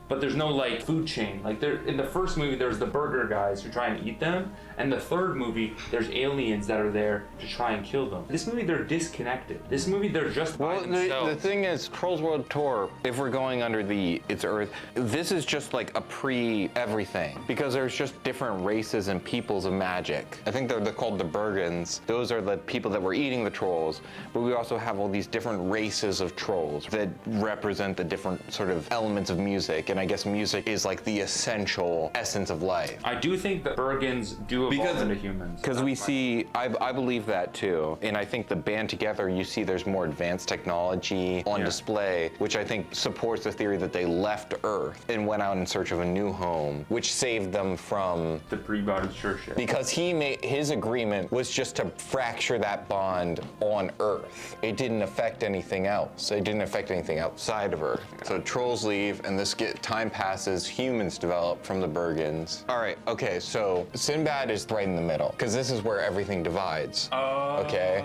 but there's no like food chain. Like there in the first movie, there's the burger guys who try and eat them, and the third movie, there's aliens that are there to try and kill them. This movie, they're disconnected. This movie, they're just by Well, themselves. the thing is, Trolls World Tour, if we're going under it's Earth, this is just like a pre-everything, because there's just different races and peoples of magic. I think they're called the Bergens. Those are the people that were eating the trolls, but we also have all these different races of trolls that represent the different sort of elements of music, and I guess music is like the essential essence of life. I do think that Bergens do evolve Because- into humans. Because we see, I believe that too. And I think the band together, you see there's more advanced technology on Yeah. display, which I think supports the theory that they left Earth and went out in search of a new home, which saved them from, The pre-body sure shit. because his agreement was just to fracture that bond on Earth. It didn't affect anything else. It didn't affect anything outside of Earth. So trolls leave and time passes, humans develop from the Bergens. All right, okay, so Sinbad is right in the middle, because this is where everything divides. Okay?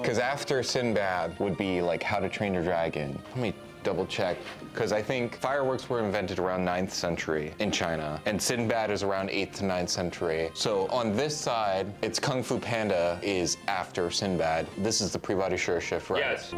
Because after Sinbad would be like How to Train Your Dragon. Let me double check, because I think fireworks were invented around 9th century in China, and Sinbad is around 8th to 9th century. So on this side, it's Kung Fu Panda is after Sinbad. This is the pre-body sure shift, right? Yes.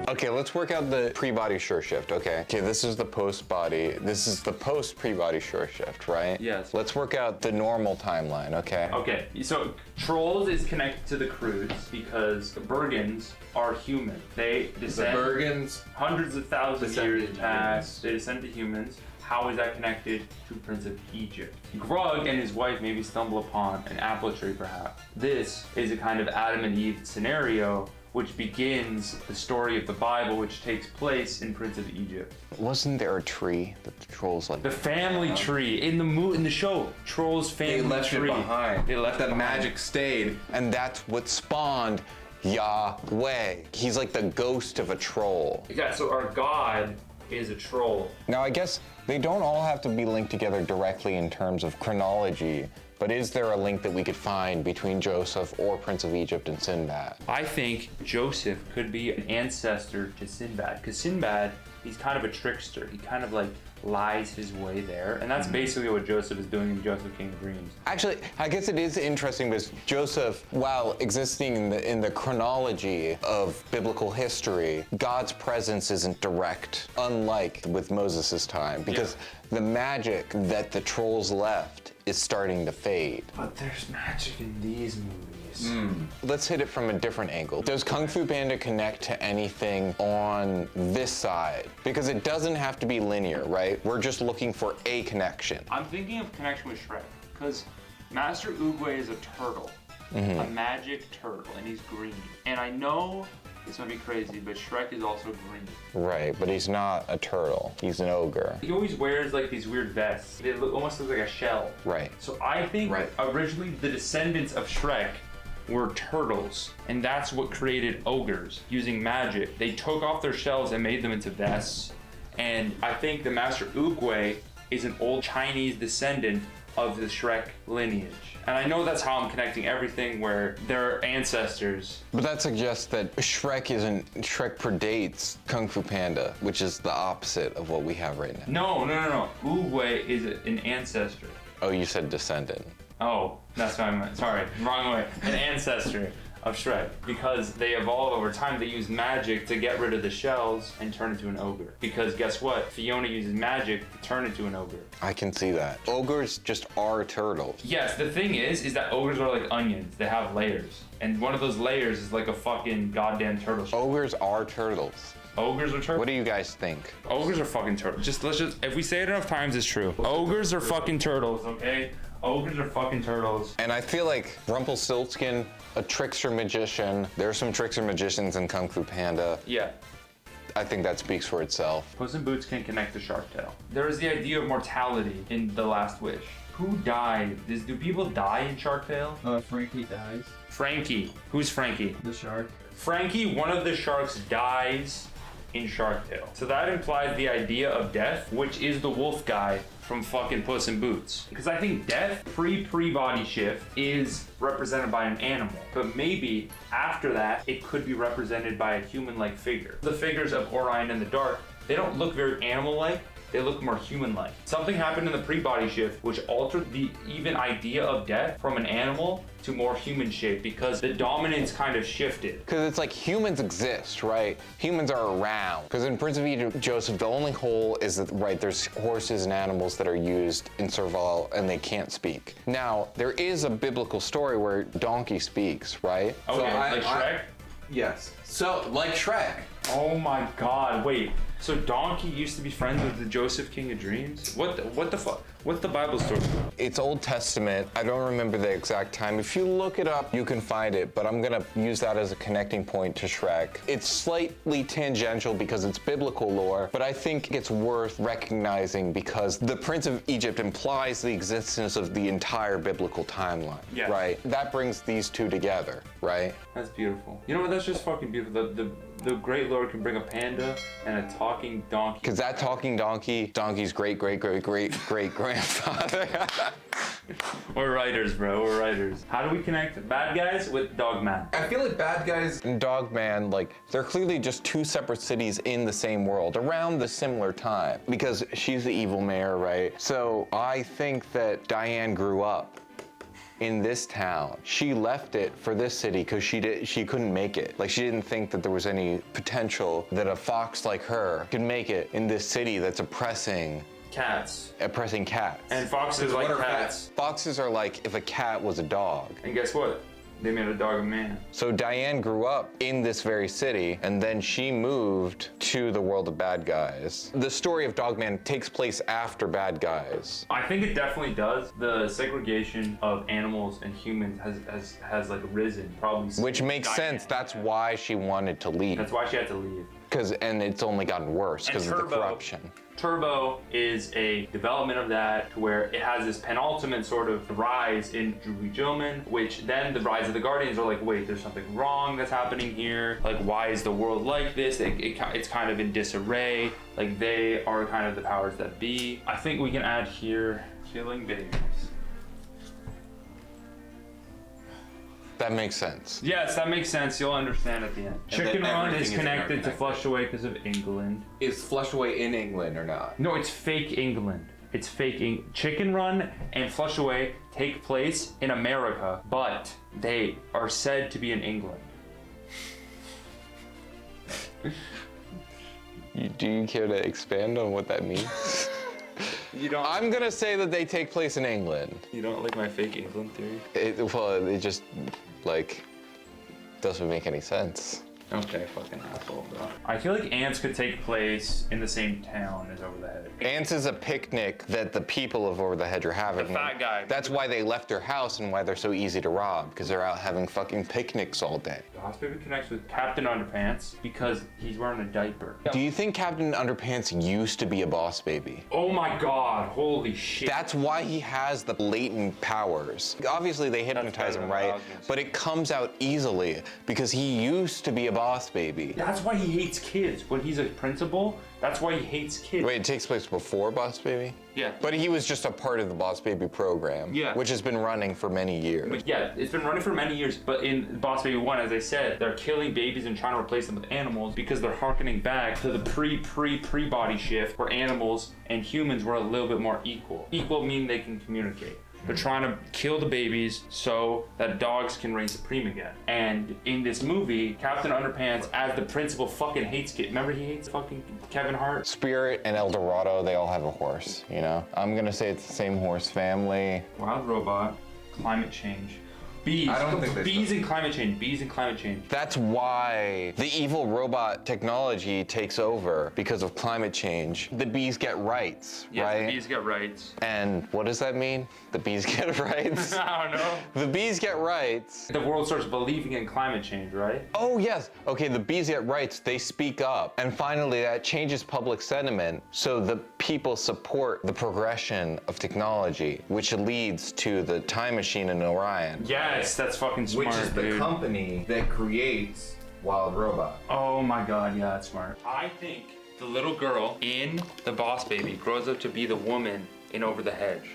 Okay, let's work out the pre-body sure shift, okay? Okay, this is the post-body. This is the post-pre-body sure shift, right? Yes. Let's work out the normal timeline, okay? Okay, so Trolls is connected to the Croods because the Bergens are human. They The descend Bergens. hundreds of thousands of Descended years to past. They descend to humans. How is that connected to Prince of Egypt? Grug and his wife maybe stumble upon an apple tree, perhaps. This is a kind of Adam and Eve scenario which begins the story of the Bible, which takes place in Prince of Egypt. Wasn't there a tree that the trolls like? The family tree in the show, Trolls family They left tree. it behind. They left that it behind. magic stayed. And that's what spawned Yahweh. He's like the ghost of a troll. Yeah, so our God is a troll. Now, I guess they don't all have to be linked together directly in terms of chronology, but is there a link that we could find between Joseph or Prince of Egypt and Sinbad? I think Joseph could be an ancestor to Sinbad, because Sinbad, he's kind of a trickster. He kind of like lies his way there, and that's basically what Joseph is doing in Joseph King of Dreams. Actually, I guess it is interesting because Joseph, while existing in the chronology of biblical history, God's presence isn't direct, unlike with Moses' time, because the magic that the trolls left is starting to fade. But there's magic in these movies. Let's hit it from a different angle. Does Kung Fu Panda connect to anything on this side? Because it doesn't have to be linear, right? We're just looking for a connection. I'm thinking of connection with Shrek, because Master Oogway is a turtle, a magic turtle, and he's green. And I know this might be crazy, but Shrek is also green. Right, but he's not a turtle. He's an ogre. He always wears like these weird vests. They almost look like a shell. Right. So I think Right. originally the descendants of Shrek were turtles, and that's what created ogres using magic. They took off their shells and made them into vests. And I think the Master Oogway is an old Chinese descendant of the Shrek lineage. And I know that's how I'm connecting everything, where they're ancestors. But that suggests that Shrek predates Kung Fu Panda, which is the opposite of what we have right now. No. Oogway is an ancestor. Oh, you said descendant. Oh, that's what I meant. Sorry, wrong way. An ancestor of Shrek. Because they evolve over time, they use magic to get rid of the shells and turn into an ogre. Because guess what? Fiona uses magic to turn into an ogre. I can see that. Ogres just are turtles. Yes, the thing is that ogres are like onions. They have layers. And one of those layers is like a fucking goddamn turtle. Ogres are turtles. Ogres are turtles? What do you guys think? Ogres are fucking turtles. Let's just, if we say it enough times, it's true. Ogres are fucking turtles, okay? Ogres are fucking turtles. And I feel like Rumpelstiltskin, a trickster magician. There are some trickster magicians in Kung Fu Panda. Yeah. I think that speaks for itself. Puss in Boots can connect to Shark Tale. There is the idea of mortality in The Last Wish. Who died? Do people die in Shark Tale? Frankie dies. Frankie. Who's Frankie? The shark. Frankie, one of the sharks, dies in Shark Tale. So that implies the idea of death, which is the wolf guy from fucking Puss in Boots. Because I think death pre-body shift is represented by an animal. But maybe after that, it could be represented by a human-like figure. The figures of Orion in the Dark, they don't look very animal-like. They look more human-like. Something happened in the pre-body shift which altered the even idea of death from an animal to more human shape, because the dominance kind of shifted. Because it's like humans exist, right? Humans are around. Because in Prince of Egypt, Joseph, the only hole is that, right, there's horses and animals that are used in survival and they can't speak. Now, there is a biblical story where donkey speaks, right? Okay, I- like Shrek? Yes. So, like Shrek. Oh my god, wait. So Donkey used to be friends with the Joseph King of Dreams? What the fuck? What's the Bible story? It's Old Testament. I don't remember the exact time. If you look it up, you can find it, but I'm gonna use that as a connecting point to Shrek. It's slightly tangential because it's biblical lore, but I think it's worth recognizing because the Prince of Egypt implies the existence of the entire biblical timeline, Yes. right? That brings these two together, right? That's beautiful. You know what? That's just fucking beautiful. The great Lord can bring a panda and a talking donkey. Because that talking donkey's great-great-great-great-great-grandfather. We're writers, bro. We're writers. How do we connect bad guys with Dogman? I feel like bad guys. And Dogman, like, they're clearly just two separate cities in the same world around the similar time because she's the evil mayor, right? So I think that Diane grew up in this town. She left it for this city because she couldn't make it. Like, she didn't think that there was any potential that a fox like her could make it in this city that's oppressing Cats. cats. And foxes like cats. Foxes are like if a cat was a dog. And guess what? They made a dog a man. So Diane grew up in this very city, and then she moved to the world of Bad Guys. The story of Dogman takes place after Bad Guys. I think it definitely does. The segregation of animals and humans has like risen, probably. Which makes sense. That's why she wanted to leave. That's why she had to leave. And it's only gotten worse because of the corruption. Turbo is a development of that to where it has this penultimate sort of rise in Drew Gilman, which then the rise of the Guardians are like, wait, there's something wrong that's happening here. Like, why is the world like this? It's kind of in disarray. Like, they are kind of the powers that be. I think we can add here, killing babies. That makes sense. Yes, that makes sense. You'll understand at the end. Chicken Run is connected to Flush Away because of England. Is Flush Away in England or not? No, it's fake England. It's fake Chicken Run and Flush Away take place in America, but they are said to be in England. Do you care to expand on what that means? You don't. I'm gonna say that they take place in England. You don't like my fake England theory? It just, like, doesn't make any sense. Okay, fucking asshole, bro. I feel like Ants could take place in the same town as Over the Hedge. Ants is a picnic that the people of Over the Hedge are having. The fat guy. That's why they left their house and why they're so easy to rob, because they're out having fucking picnics all day. The Boss Baby connects with Captain Underpants because he's wearing a diaper. Do you think Captain Underpants used to be a boss baby? Oh my god, holy shit. That's why he has the latent powers. Obviously they hypnotize him, right? But it comes out easily because he used to be a boss baby. That's why he hates kids. When he's a principal, that's why he hates kids. Wait, it takes place before Boss Baby? Yeah. But he was just a part of the Boss Baby program, Yeah. which has been running for many years. But yeah, it's been running for many years, but in Boss Baby 1, as I said, they're killing babies and trying to replace them with animals because they're harkening back to the pre-body shift where animals and humans were a little bit more equal. Equal meaning they can communicate. They're trying to kill the babies so that dogs can reign supreme again. And in this movie, Captain Underpants, as the principal, fucking hates kids. Remember he hates fucking Kevin Hart? Spirit and El Dorado, they all have a horse, you know? I'm gonna say it's the same horse family. Wild Robot, climate change. Bees. I don't think they bees and climate change. Bees and climate change. That's why the evil robot technology takes over because of climate change. The bees get rights, Yes, right? the bees get rights. And what does that mean? The bees get rights? I don't know. The bees get rights. The world starts believing in climate change, right? Oh yes, okay, the bees get rights, they speak up. And finally that changes public sentiment so the people support the progression of technology, which leads to the time machine in Orion. Yes, that's fucking smart, Which is the dude. company that creates Wild Robot. Oh my god, yeah, that's smart. I think the little girl in The Boss Baby grows up to be the woman in Over the Hedge.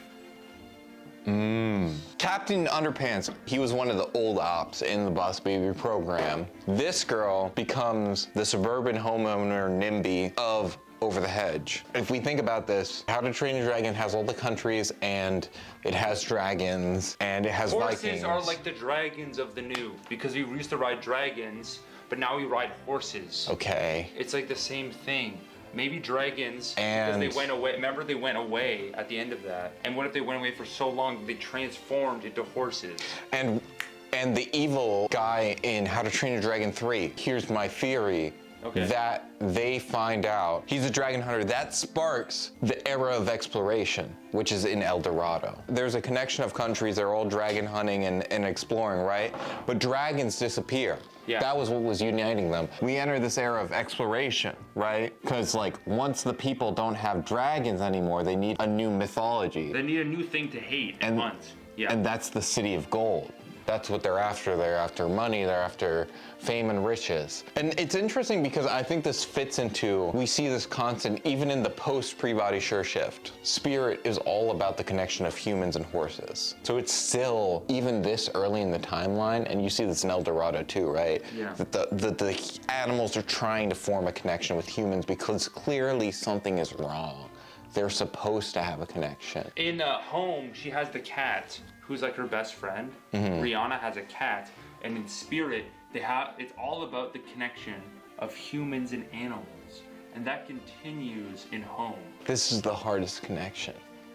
Captain Underpants, he was one of the old ops in the Boss Baby program. This girl becomes the suburban homeowner NIMBY of Over the Hedge. If we think about this, How to Train Your Dragon has all the countries and it has dragons and it has Horses Vikings. are like the dragons of the new because we used to ride dragons, but now we ride horses. Okay. It's like the same thing. Maybe dragons, And- because they went away. Remember, they went away at the end of that. And what if they went away for so long they transformed into horses? And the evil guy in How to Train Your Dragon 3, here's my theory. Okay. That they find out he's a dragon hunter. That sparks the era of exploration, which is in El Dorado. There's a connection of countries, they're all dragon hunting and exploring, right? But dragons disappear. Yeah. That was what was uniting them. We enter this era of exploration, right? Because like once the people don't have dragons anymore, they need a new mythology. They need a new thing to hate at once. Yeah. And that's the City of Gold. That's what they're after. They're after money, they're after fame and riches. And it's interesting because I think this fits into, we see this constant, even in the post-pre-body sure shift. Spirit is all about the connection of humans and horses. So it's still, even this early in the timeline, and you see this in El Dorado too, right? Yeah. That the animals are trying to form a connection with humans because clearly something is wrong. They're supposed to have a connection. In Home, she has the cat who's like her best friend. Rihanna has a cat, and in Spirit, it's all about the connection of humans and animals, and that continues in Home. This is the hardest connection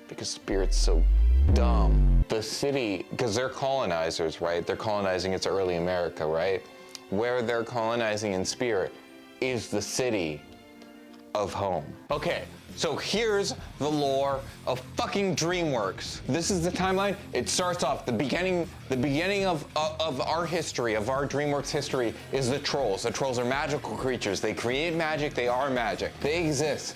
because Spirit's so dumb. The city, because they're colonizers, right? They're colonizing its early America, right? Where they're colonizing in Spirit is the city of Home. Okay, so here's the lore of fucking DreamWorks. This is the timeline. It starts off, the beginning of our history, of our DreamWorks history, is the trolls. The trolls are magical creatures. They create magic, they are magic. They exist.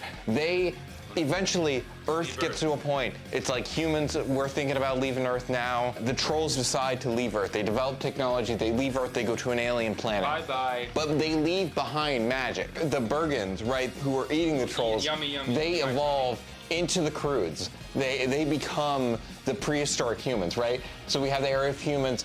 Eventually, Earth gets to a point. It's like humans, we're thinking about leaving Earth now. The trolls decide to leave Earth. They develop technology, they leave Earth, they go to an alien planet. Bye-bye. But they leave behind magic. The Bergens, right, who are eating the trolls, Yummy, yummy. they evolve into the Croods. They become the prehistoric humans, right? So we have the era of humans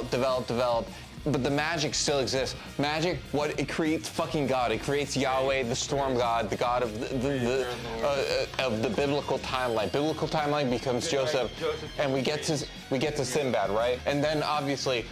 develop, but the magic still exists. Magic, it creates fucking God. It creates Yahweh, the storm god, the god of the biblical timeline. Biblical timeline becomes Joseph, and we get to Sinbad, right? And then obviously,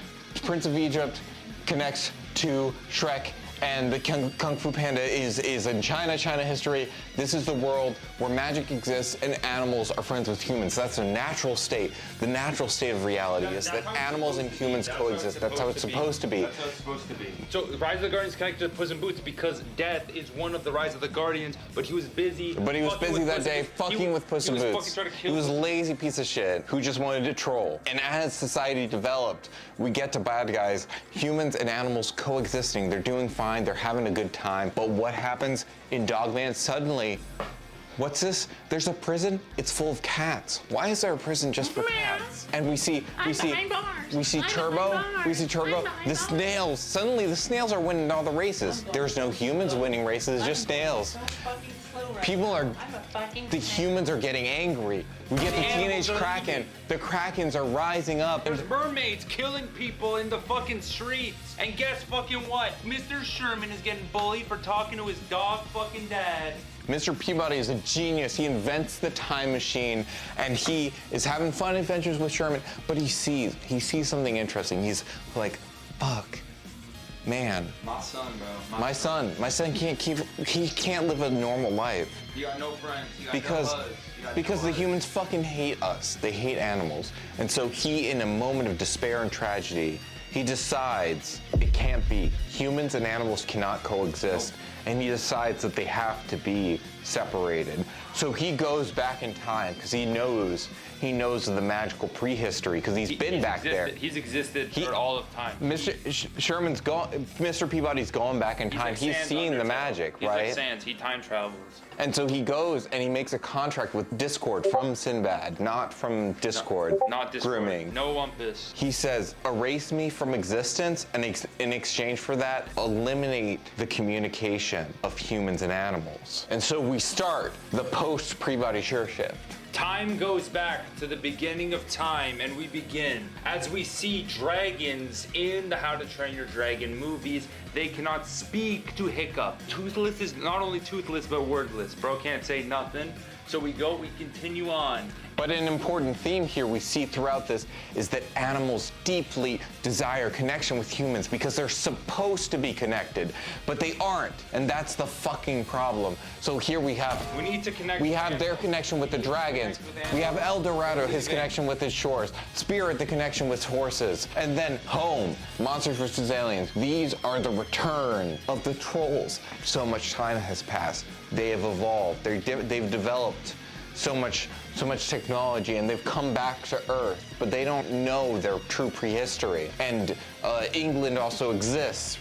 Prince of Egypt connects to Shrek, and the Kung Fu Panda is in China history. This is the world where magic exists and animals are friends with humans. That's a natural state. The natural state of reality is that animals and humans coexist. That's how it's supposed to be. That's how it's supposed to be. So Rise of the Guardians connected to Puss in Boots because Death is one of the Rise of the Guardians, but he was busy. But he was busy that day fucking with Puss in Boots. He was a lazy piece of shit who just wanted to troll. And as society developed, we get to bad guys, humans and animals coexisting. They're doing fine. They're having a good time. But what happens in Dogman? Suddenly, what's this? There's a prison. It's full of cats. Why is there a prison just for cats? And we see Turbo. The snails. Suddenly, the snails are winning all the races. There's no humans winning races. Just snails. The humans are getting angry. We get the teenage Kraken. The Krakens are rising up. There's mermaids killing people in the fucking streets. And guess fucking what? Mr. Sherman is getting bullied for talking to his dog fucking dad. Mr. Peabody is a genius. He invents the time machine, and he is having fun adventures with Sherman, but he sees something interesting. He's like, fuck. Man. My son, bro. My son can't live a normal life. You got no friends. You got Because no buzz. because the humans fucking hate us. They hate animals. And so he, in a moment of despair and tragedy, he decides it can't be. Humans and animals cannot coexist. And he decides that they have to be separated. So he goes back in time because he knows of the magical prehistory because he's been back there. He's existed for all of time. Mr. Peabody's going back in time. He's seen the magic, right? He's like Sans. He time travels. And so he goes and he makes a contract with Discord from Sinbad, not from Discord. Not Discord. Grooming. No Wumpus. He says, erase me from existence, and in exchange for that, eliminate the communication of humans and animals. And so we start the post-Peabody Sure shift. Time goes back to the beginning of time, and we begin as we see dragons in the How to Train Your Dragon movies. They cannot speak to Hiccup. Toothless is not only toothless, but wordless. Bro can't say nothing. So we continue on. But an important theme here we see throughout this is that animals deeply desire connection with humans because they're supposed to be connected, but they aren't, and that's the fucking problem. So here we need to connect. We have their connection with the dragons. We have El Dorado, his connection with his shores. Spirit, the connection with horses. And then Home, Monsters vs. Aliens. These are the return of the trolls. So much time has passed. They have evolved. They've developed so much technology, and they've come back to Earth, but they don't know their true prehistory. And England also exists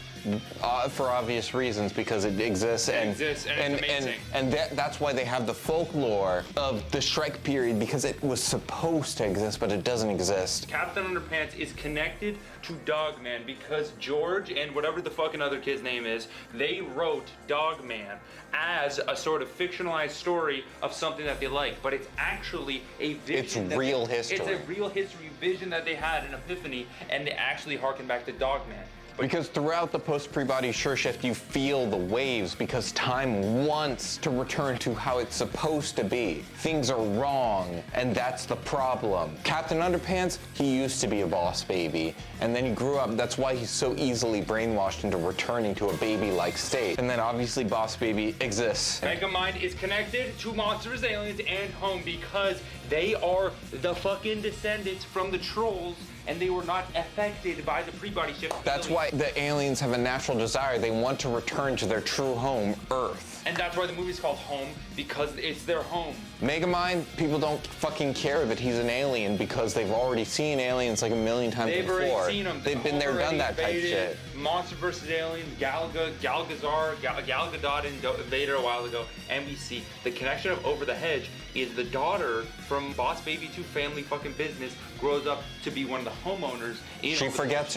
for obvious reasons because it exists, and it's amazing. And that's why they have the folklore of the Shrek period, because it was supposed to exist, but it doesn't exist. Captain Underpants is connected to Dogman because George and whatever the fucking other kid's name is, they wrote Dogman as a sort of fictionalized story of something that they like, but it's actually a vision. It's real history. It's a real history vision that they had, an epiphany, and they actually harken back to Dogman. Because throughout the post-pre-body sure shift, you feel the waves because time wants to return to how it's supposed to be. Things are wrong, and that's the problem. Captain Underpants, he used to be a boss baby, and then he grew up. That's why he's so easily brainwashed into returning to a baby-like state. And then obviously Boss Baby exists. Megamind is connected to monsters, aliens, and home because they are the fucking descendants from the trolls, and they were not affected by the pre-body shift. That's why the aliens have a natural desire. They want to return to their true home, Earth. And that's why the movie's called Home, because it's their home. Megamind, people don't fucking care that he's an alien because they've already seen aliens like a million times They've before. already seen them. They've been there, done that type shit. Monster vs. Aliens, Gal Gadot and Vader a while ago, NBC. The connection of Over the Hedge is the daughter from Boss Baby 2 Family Fucking Business grows up to be one of the homeowners. She forgets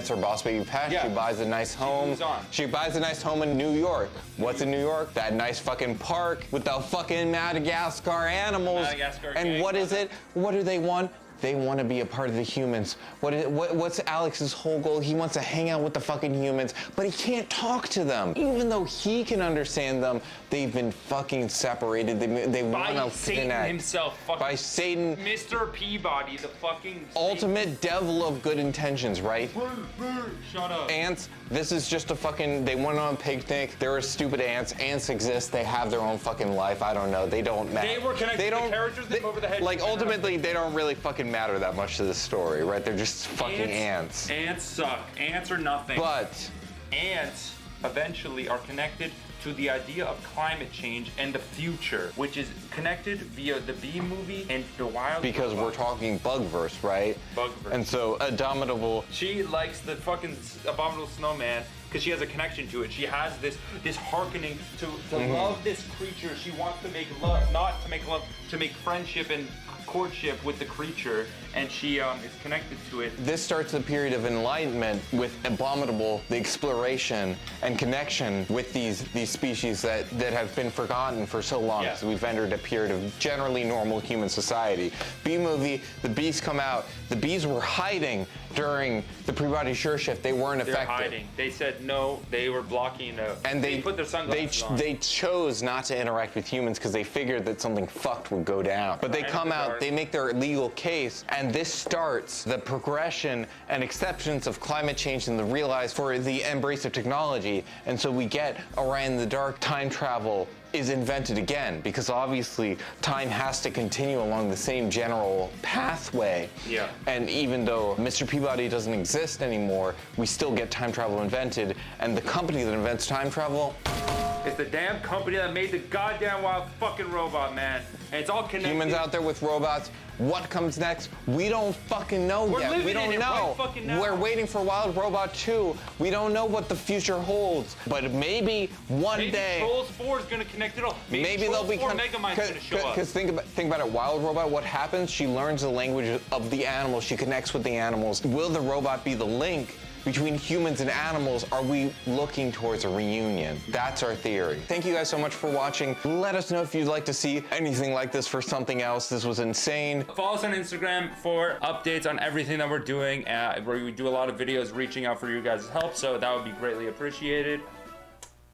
her Boss Baby past. Yeah. She buys a nice home. moves on. She buys a nice home in New York. What's in New York? That nice fucking park with the fucking Madagascar animals. Madagascar and gang. what is it? What do they want? They want to be a part of the humans. What's Alex's whole goal? He wants to hang out with the fucking humans, but he can't talk to them. Even though he can understand them, they've been fucking separated. They want By to Satan connect. himself. Fucking By Satan. Mr. Peabody, the fucking... Ultimate devil of good intentions, right? Shut up. Ants, this is just a fucking, they went on a picnic. There are stupid ants. Ants exist. They have their own fucking life. I don't know. They don't matter. They were connected to the characters that Over the Hedge. Like, ultimately, they don't really fucking matter that much to the story, right? They're just fucking ants. Ants suck. Ants are nothing. But Ants eventually are connected to the idea of climate change and the future, which is connected via the Bee movie and the Wild. because we're talking Bugverse, right? Bugverse. And so, Abominable. She likes the fucking Abominable Snowman because she has a connection to it. She has this hearkening to love this creature. She wants to make love, not to make love, to make friendship and courtship with the creature, and she is connected to it. This starts a period of enlightenment with Abominable, the exploration and connection with these species that have been forgotten for so long. Yeah. So we've entered a period of generally normal human society. Bee movie, the bees come out. The bees were hiding during the pre-body sure shift. They weren't They're affected. hiding. They said no. They were blocking out. And they put their sunglasses on. They chose not to interact with humans because they figured that something fucked would go down. But they Right, come in the out, dark. they make their legal case, and this starts the progression and acceptance of climate change and the realize for the embrace of technology. And so we get Orion the Dark. Time travel is invented again because obviously time has to continue along the same general pathway. Yeah. And even though Mr. Peabody doesn't exist anymore, we still get time travel invented. And the company that invents time travel, It's the damn company that made the goddamn wild fucking robot, man. And it's all connected. humans out there with robots, what comes next? We don't fucking know We're yet. living We in don't it know. right fucking now. We're waiting for Wild Robot 2. We don't know what the future holds. But maybe one Maybe day. Trolls 4 is gonna connect it all. Maybe Trolls they'll 4 become. Megamind's gonna show up. Because think about it, Wild Robot. What happens? She learns the language of the animals. She connects with the animals. Will the robot be the link between humans and animals? Are we looking towards a reunion? That's our theory. Thank you guys so much for watching. Let us know if you'd like to see anything like this for something else. This was insane. Follow us on Instagram for updates on everything that we're doing. Where we do a lot of videos reaching out for you guys' help, so that would be greatly appreciated.